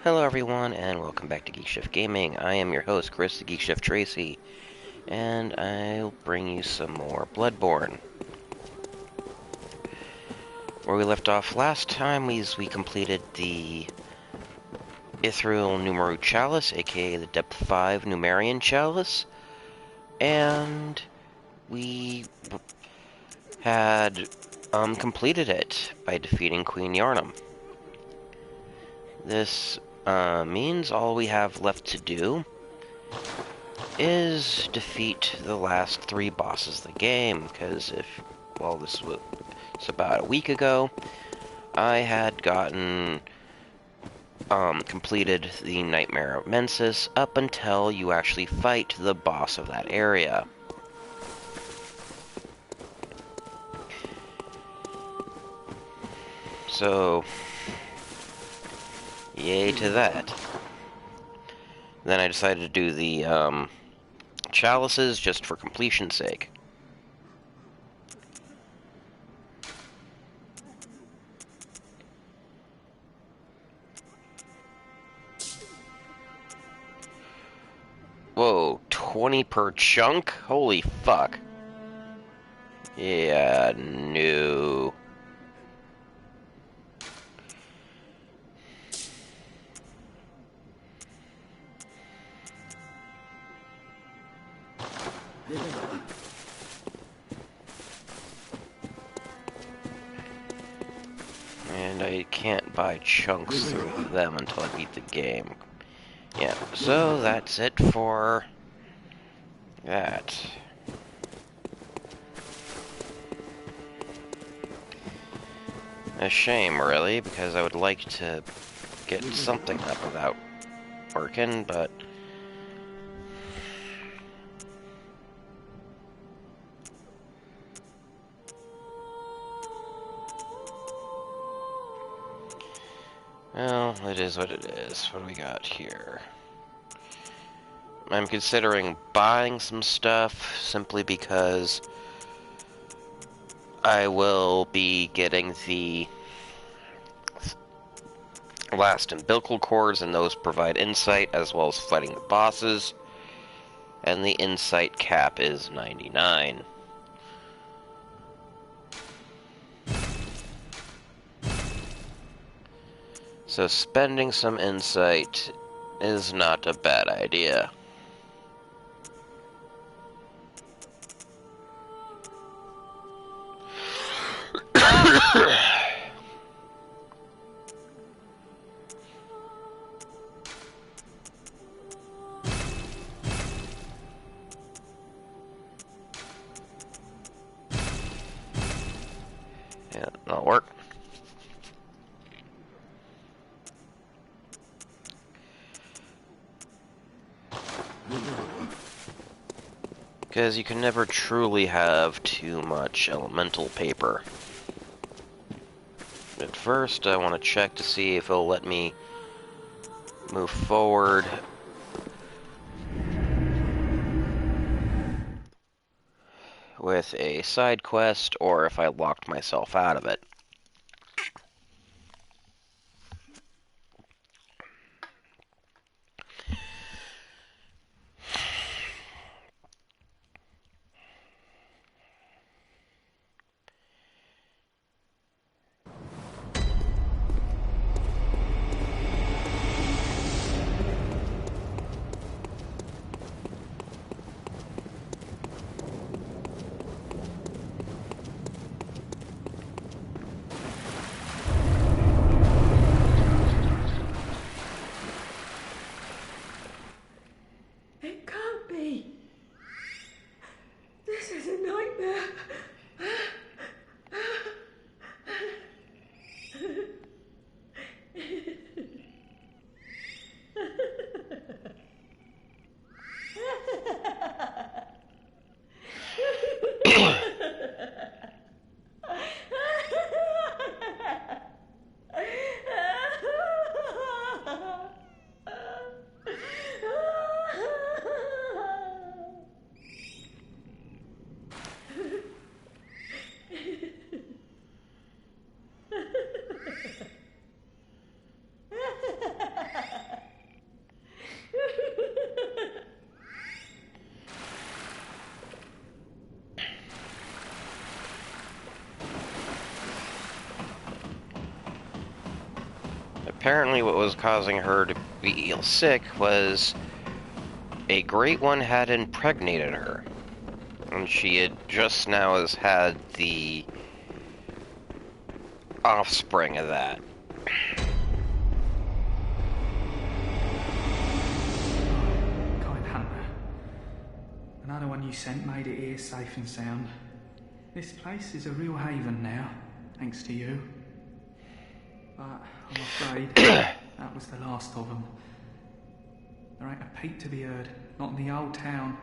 Hello everyone, and welcome back to Geek Shift Gaming. I am your host, Chris, the Geek Shift Tracy, and I'll bring you some more Bloodborne. Where we left off last time we completed the Ethereal Numeru Chalice, aka the Depth 5 Numerian Chalice, and we had completed it by defeating Queen Yarnum. This means all we have left to do is defeat the last 3 bosses of the game, because this was about a week ago, I had gotten, completed the Nightmare of Mensis up until you actually fight the boss of that area. So, yay to that. Then I decided to do the, chalices just for completion's sake. Whoa, 20 per chunk? Holy fuck. Yeah, no. And I can't buy chunks through them until I beat the game. Yeah, so that's it for that. A shame, really, because I would like to get something up without working, but... well, it is what it is. What do we got here? I'm considering buying some stuff, simply because I will be getting the last umbilical cords, and those provide insight, as well as fighting the bosses. And the insight cap is 99. So spending some insight is not a bad idea. Yeah, that'll work. Because you can never truly have too much elemental paper. But first, I want to check to see if it'll let me move forward with a side quest, or if I locked myself out of it. apparently what was causing her to be ill sick was a great one had impregnated her. And she had just now has had the offspring of that. Kind Hunter. Another one you sent made it here safe and sound. This place is a real haven now, thanks to you. But I'm afraid that was the last of them. There ain't a peep to be heard, not in the old town.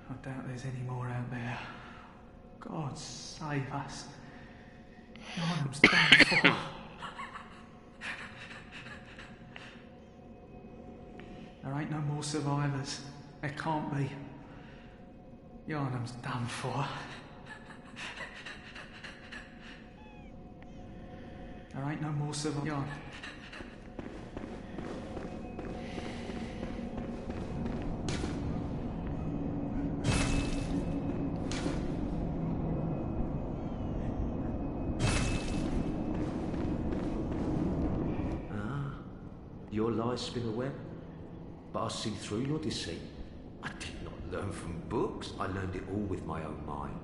I doubt there's any more out there. God save us. Yarnum's done for. There ain't no more survivors. There can't be. Yarnum's done for. There ain't no more survivors. Your lies spin a web, but I see through your deceit. I did not learn from books. I learned it all with my own mind.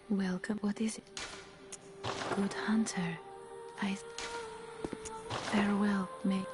Welcome. What is it? Good hunter. Farewell, mate.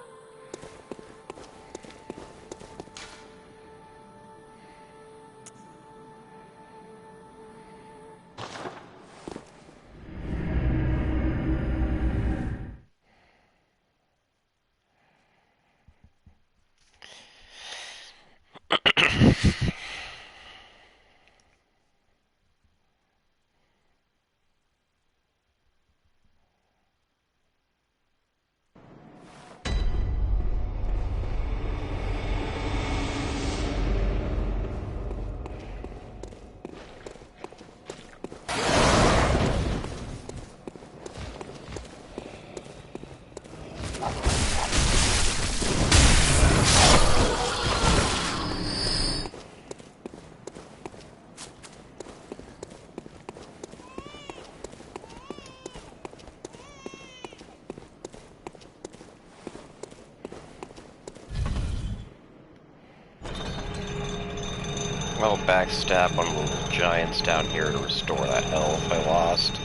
I'll backstab one of the little giants down here to restore that health I lost.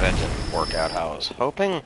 That didn't work out how I was hoping.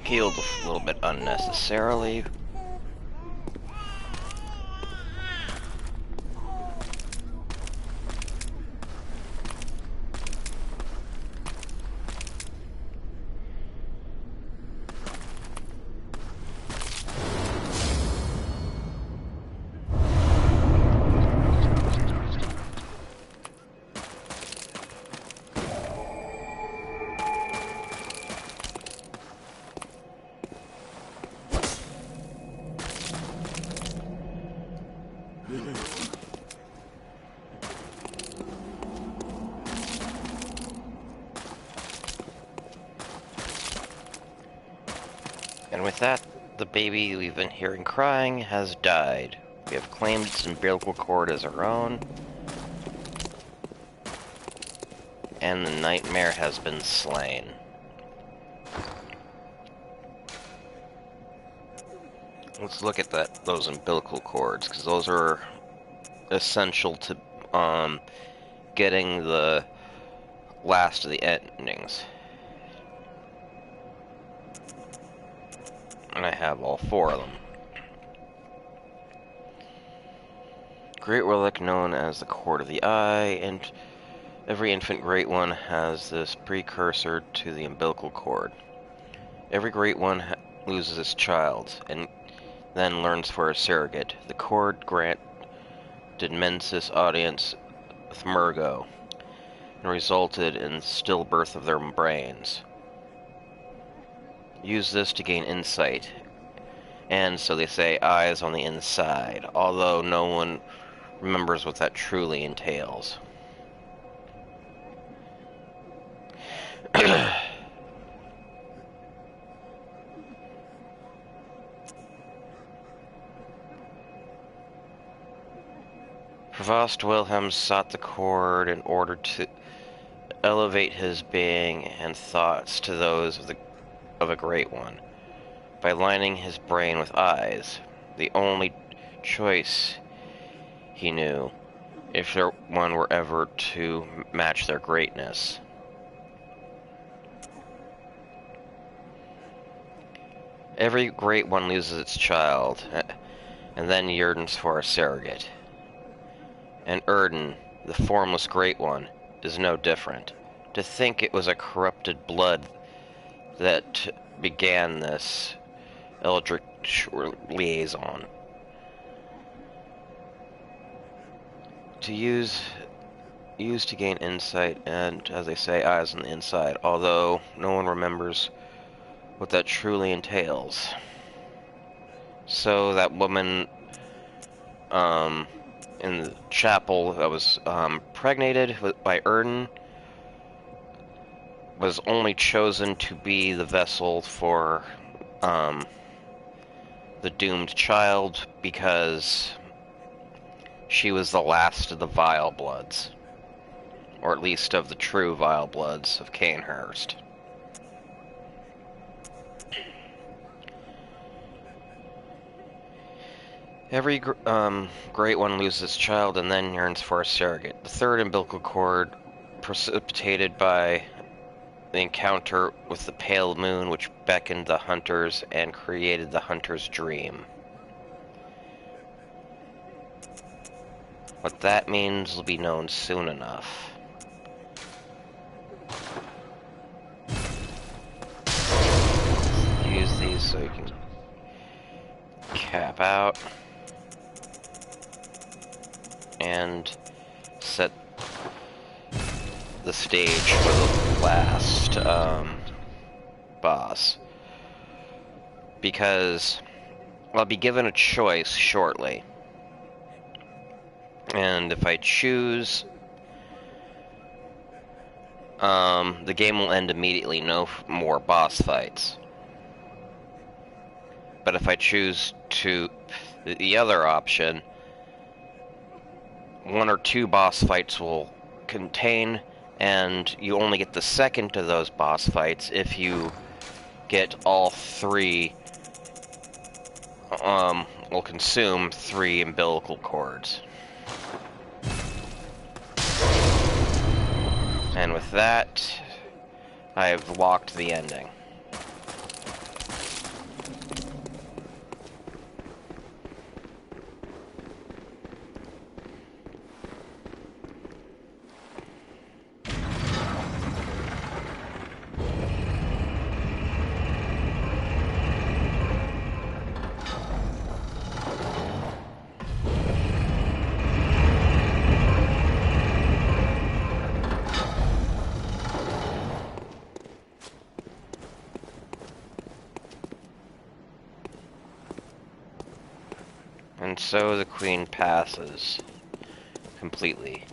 healed a little bit unnecessarily. And with that, the baby we've been hearing crying has died. We have claimed its umbilical cord as our own. And the nightmare has been slain. Let's look at those umbilical cords, because those are essential to getting the last of the endings. And I have all 4 of them. Great relic known as the Cord of the Eye, and every infant Great One has this precursor to the umbilical cord. Every Great One loses its child, and then learns for a surrogate. The cord granted Mensis audience with Murgo, and resulted in stillbirth of their brains. Use this to gain insight, and so they say eyes on the inside, although no one remembers what that truly entails. Provost Wilhelm sought the cord in order to elevate his being and thoughts to those of a Great One, by lining his brain with eyes, the only choice he knew, if there one were ever to match their greatness. Every Great One loses its child, and then yearns for a surrogate. And Erden, the formless Great One, is no different. To think it was a corrupted blood that began this eldritch liaison. To use to gain insight and, as they say, eyes on the inside, although no one remembers what that truly entails. So that woman in the chapel that was pregnated by Erden was only chosen to be the vessel for the doomed child because she was the last of the Vile Bloods, or at least of the true Vile Bloods of Cainhurst. Every Great One loses its child and then yearns for a surrogate. The third umbilical cord, precipitated by the encounter with the pale moon, which beckoned the hunters and created the hunter's dream. What that means will be known soon enough. Use these so you can cap out and set the stage for the last boss, because I'll be given a choice shortly, and if I choose, the game will end immediately, no more boss fights. But if I choose the other option, 1 or 2 boss fights will contain, and you only get the second of those boss fights if you get all 3, will consume 3 umbilical cords. And with that, I've locked the ending. And so the queen passes completely.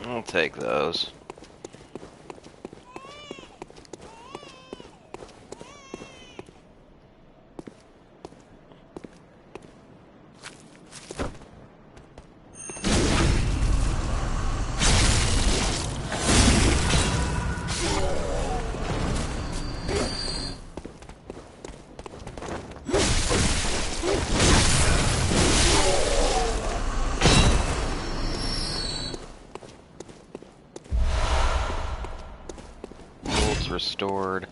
I'll take those. Restored.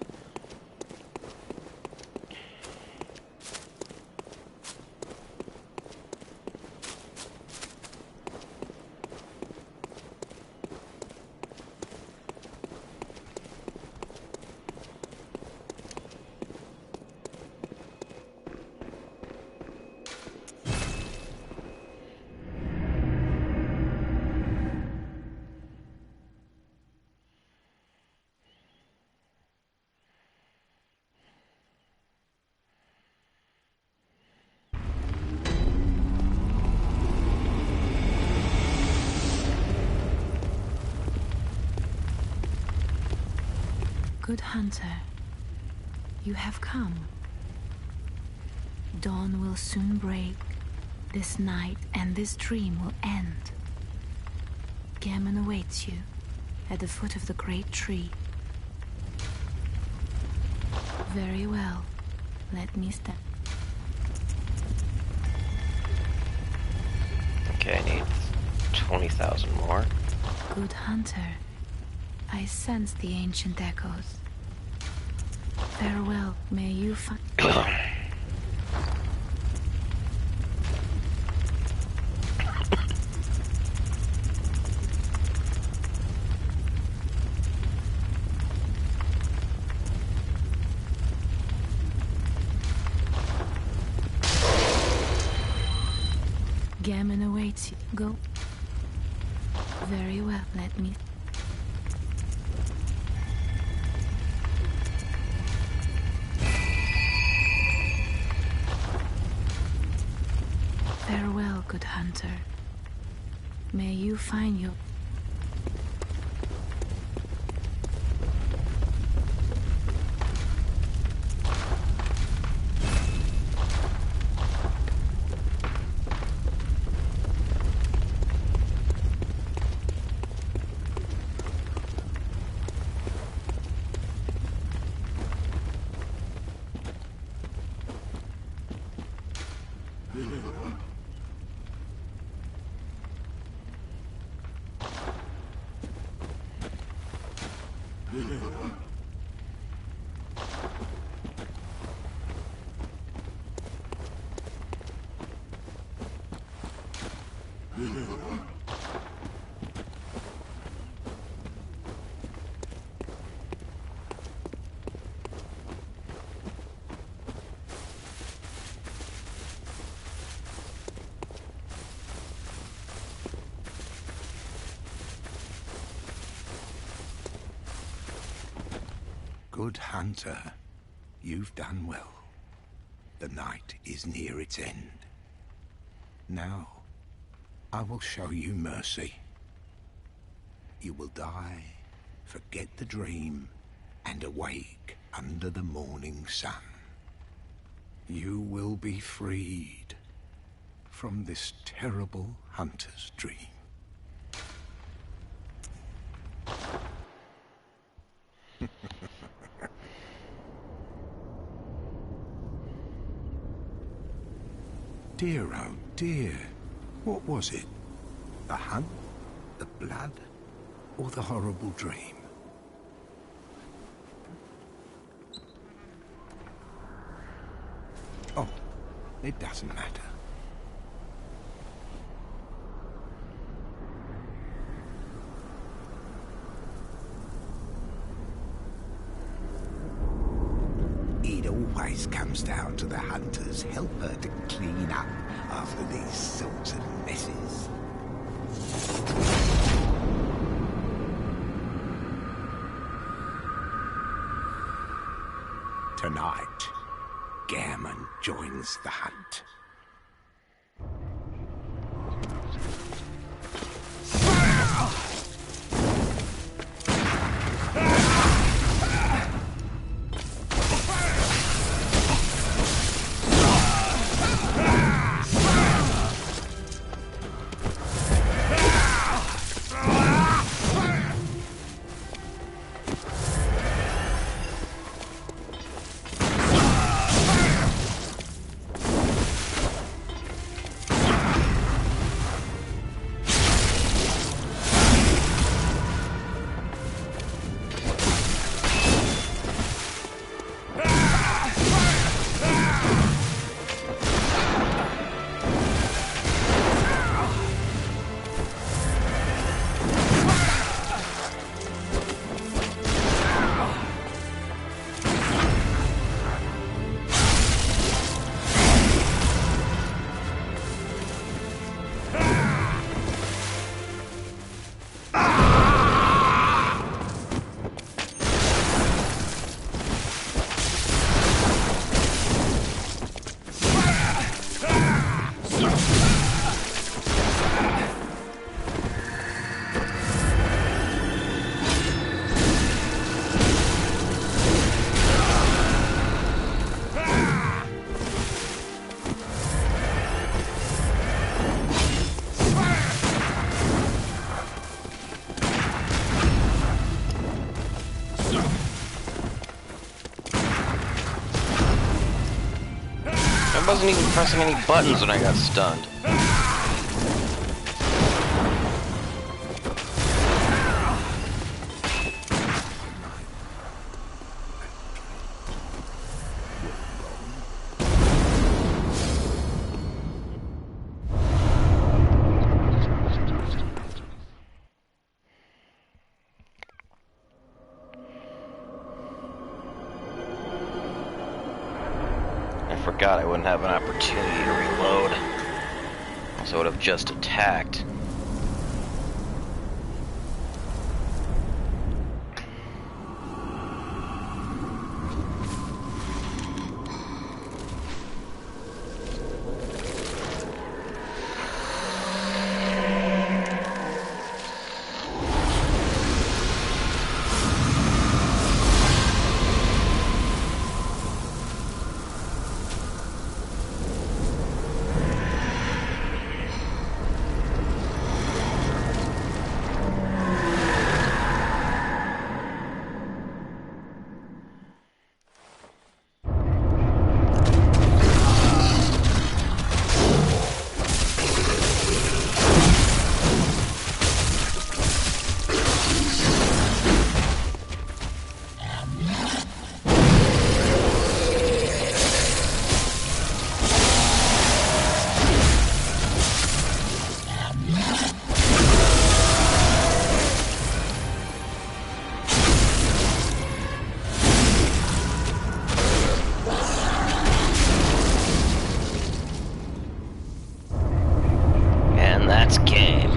Good hunter, you have come. Dawn will soon break. This night and this dream will end. Gammon awaits you at the foot of the great tree. Very well. Let me step. Okay, I need 20,000 more. Good hunter, I sense the ancient echoes. Farewell, may you find... Gammon awaits you. Go. Very well, let me... Farewell, good hunter. May you find your... Good hunter, you've done well. The night is near its end. Now, I will show you mercy. You will die, forget the dream, and awake under the morning sun. You will be freed from this terrible hunter's dream. Dear, oh dear. What was it? The hunt? The blood? Or the horrible dream? Oh, it doesn't matter. It always comes down to the hunter's helper to clean up after these sorts of messes. Tonight, Gammon joins the hunt. I wasn't even pressing any buttons when I got stunned. Forgot I wouldn't have an opportunity to reload, so I would have just attacked. that's game.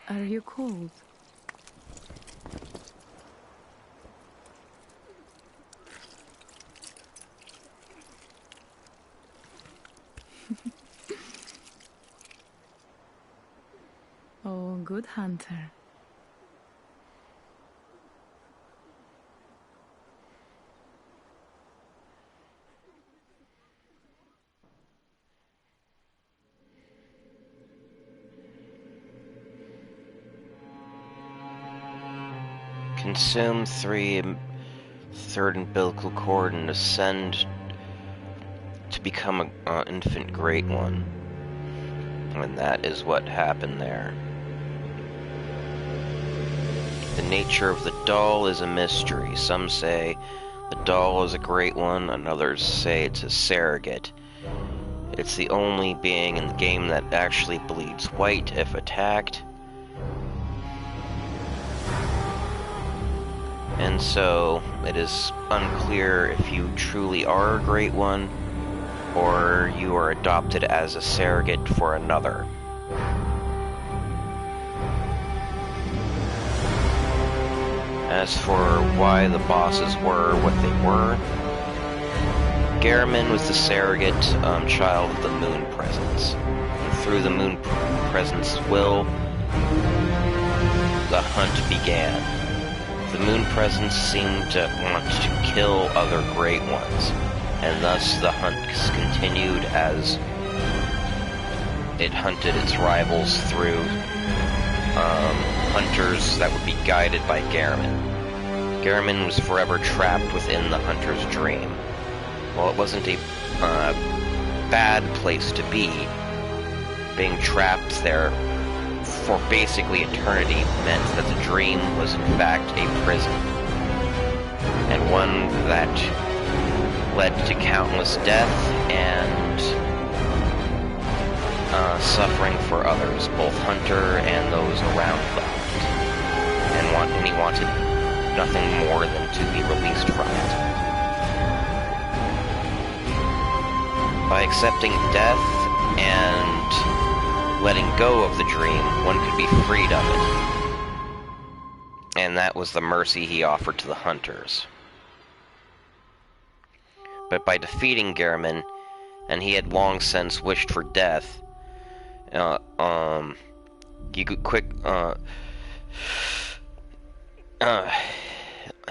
Are you cold? Oh, good hunter. Consume third umbilical cord and ascend to become an infant great one. And that is what happened there. The nature of the doll is a mystery. Some say the doll is a great one, and others say it's a surrogate. It's the only being in the game that actually bleeds white if attacked. And so, it is unclear if you truly are a great one, or you are adopted as a surrogate for another. As for why the bosses were what they were, Garamond was the surrogate child of the Moon Presence. And through the Moon Presence's will, the hunt began. The Moon Presence seemed to want to kill other Great Ones, and thus the hunt continued as it hunted its rivals through hunters that would be guided by Garamond. Garamond was forever trapped within the hunter's dream. While it wasn't a bad place to be, being trapped there for basically eternity meant that the dream was in fact a prison, and one that led to countless death and suffering for others, both Hunter and those around the hunt. And he wanted nothing more than to be released from it. By accepting death and letting go of the dream, one could be freed of it. And that was the mercy he offered to the hunters. But by defeating Garamond, and he had long since wished for death, you could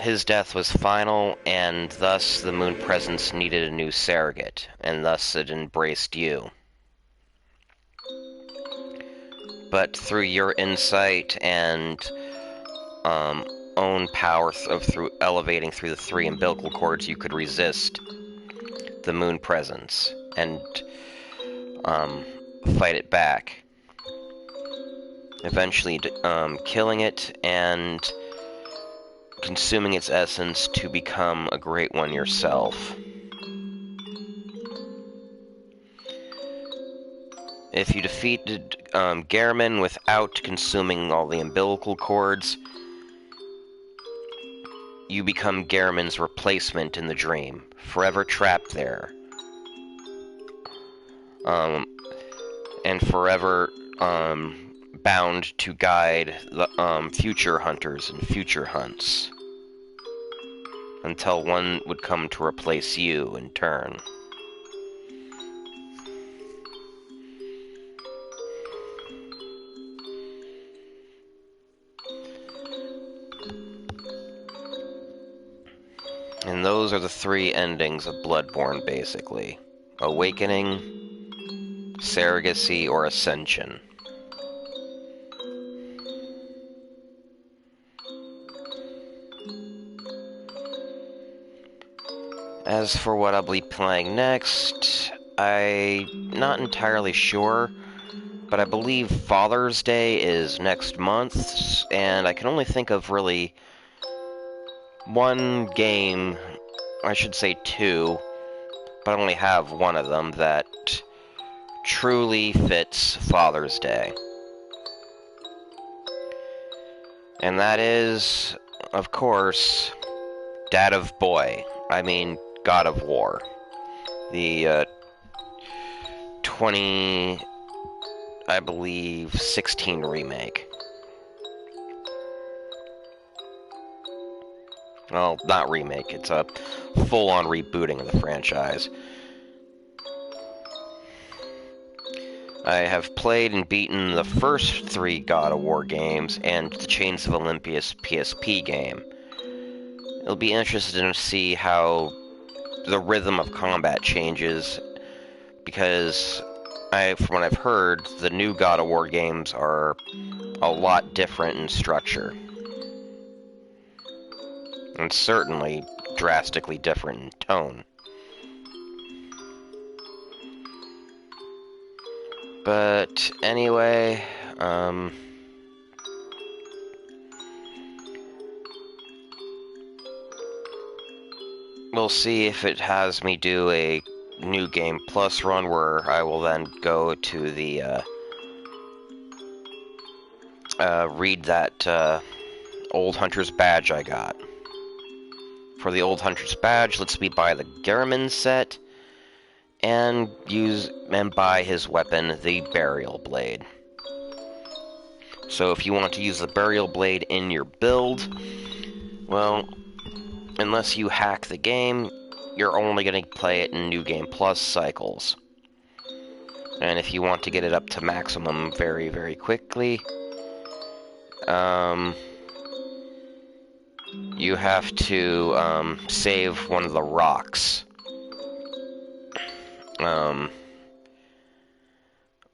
his death was final, and thus the Moon Presence needed a new surrogate, and thus it embraced you. But through your insight and own power through elevating through the 3 umbilical cords, you could resist the Moon Presence and fight it back, eventually killing it and consuming its essence to become a great one yourself. If you defeated Garamond without consuming all the umbilical cords, you become Garamond's replacement in the dream, forever trapped there. And forever bound to guide the future hunters and future hunts, until one would come to replace you in turn. And those are the 3 endings of Bloodborne, basically. Awakening, Surrogacy, or Ascension. As for what I'll be playing next, I'm not entirely sure, but I believe Father's Day is next month, and I can only think of really one game, I should say 2, but I only have one of them, that truly fits Father's Day. And that is, of course, God of War. The 16 remake. Well, not remake, it's a full-on rebooting of the franchise. I have played and beaten the first 3 God of War games and the Chains of Olympus PSP game. It'll be interesting to see how the rhythm of combat changes, because from what I've heard, the new God of War games are a lot different in structure. And certainly drastically different in tone. But anyway, we'll see if it has me do a New Game Plus run, where I will then go to the, read that, Old Hunter's Badge I got. For the Old Hunter's Badge, lets me buy the Gehrman set, and buy his weapon, the Burial Blade. So if you want to use the Burial Blade in your build, well, unless you hack the game, you're only going to play it in New Game Plus cycles. And if you want to get it up to maximum very, very quickly, you have to save one of the rocks.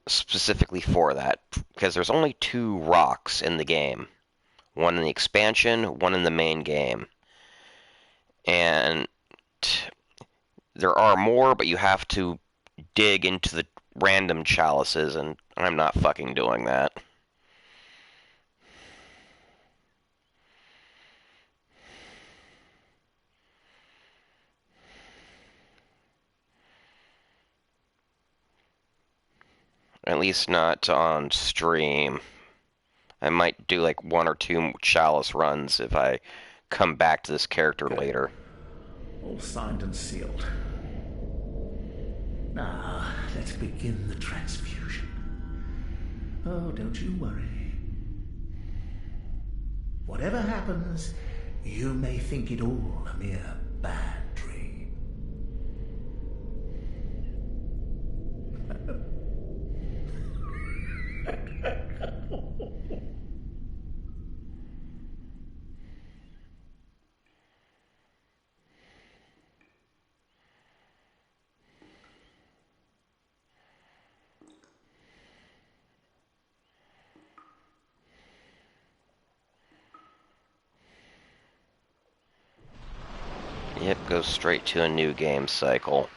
Specifically for that, because there's only 2 rocks in the game. One in the expansion, one in the main game. And there are more, but you have to dig into the random chalices, and I'm not fucking doing that. At least not on stream. I might do like 1 or 2 chalice runs if I come back to this character later. All signed and sealed. Now, let's begin the transfusion. Oh, don't you worry. Whatever happens, you may think it all a mere bad dream. Yep, goes straight to a new game cycle.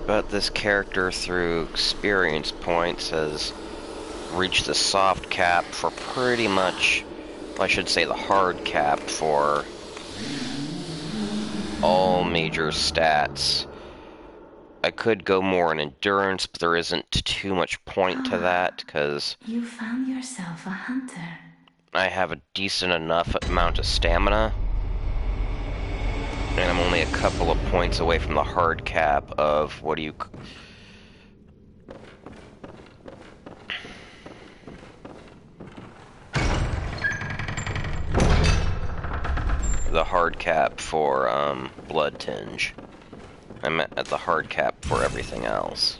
But this character, through experience points, has reached the soft cap for pretty much, well, I should say the hard cap for all major stats. I could go more in endurance, but there isn't too much point to that, because You found yourself a hunter. I have a decent enough amount of stamina. And I'm only a couple of points away from the hard cap of, the hard cap for, Blood Tinge. I'm at the hard cap for everything else.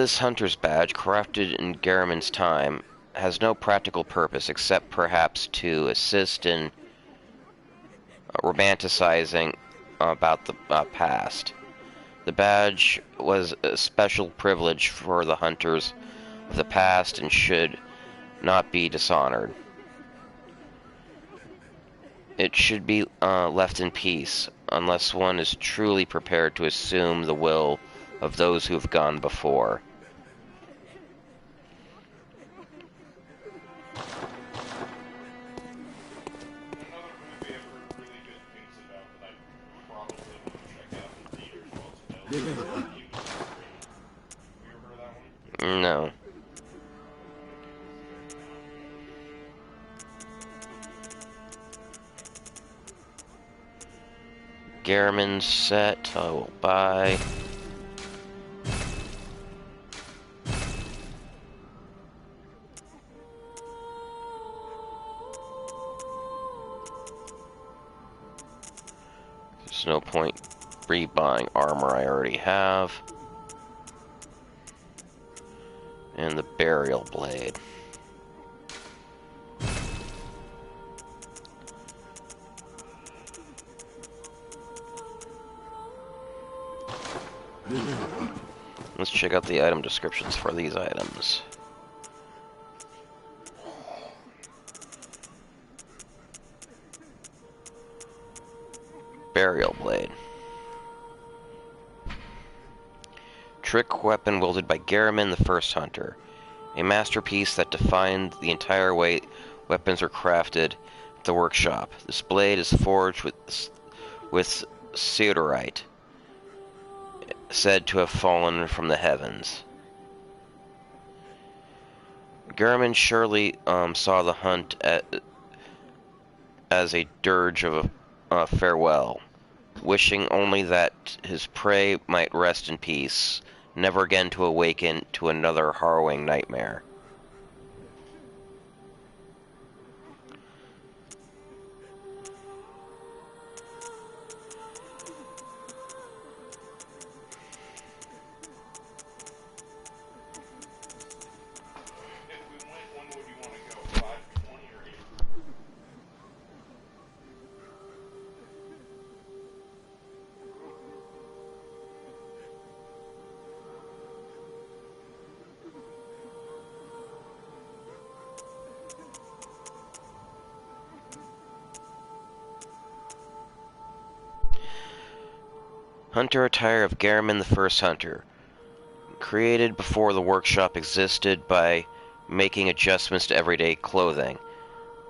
this hunter's badge, crafted in Garamond's time, has no practical purpose except perhaps to assist in romanticizing about the past. The badge was a special privilege for the hunters of the past and should not be dishonored. It should be left in peace, unless one is truly prepared to assume the will of those who have gone before. No. Garamond set, I will buy. There's no point rebuying armor I already have. And the burial blade. Let's check out the item descriptions for these items. Burial blade. Trick weapon wielded by Garamond the First Hunter. A masterpiece that defined the entire way weapons are crafted at the workshop. This blade is forged with Cedarite, said to have fallen from the heavens. Garamond surely saw the hunt as a dirge of a farewell, wishing only that his prey might rest in peace, never again to awaken to another harrowing nightmare. Hunter attire of Garamond the First Hunter. Created before the workshop existed by making adjustments to everyday clothing,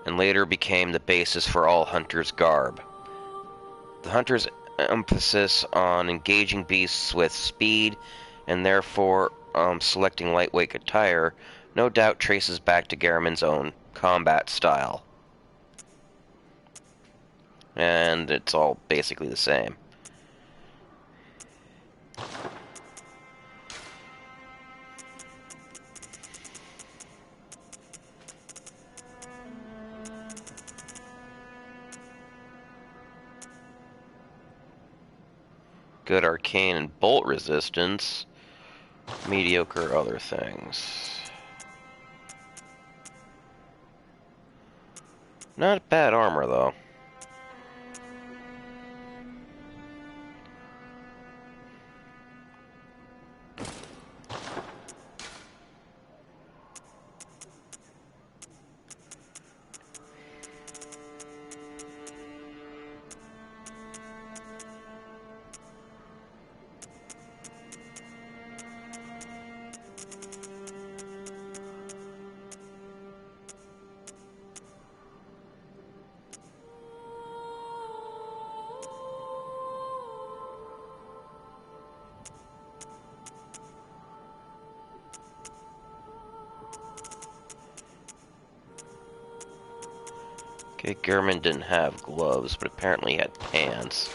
and later became the basis for all hunters' garb. The hunter's emphasis on engaging beasts with speed, and therefore selecting lightweight attire, no doubt traces back to Garamond's own combat style. And it's all basically the same. Good arcane and bolt resistance. Mediocre other things. Not bad armor, though. Okay, Garamond didn't have gloves, but apparently he had pants.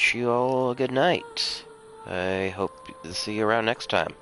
wish you all a good night. I hope to see you around next time.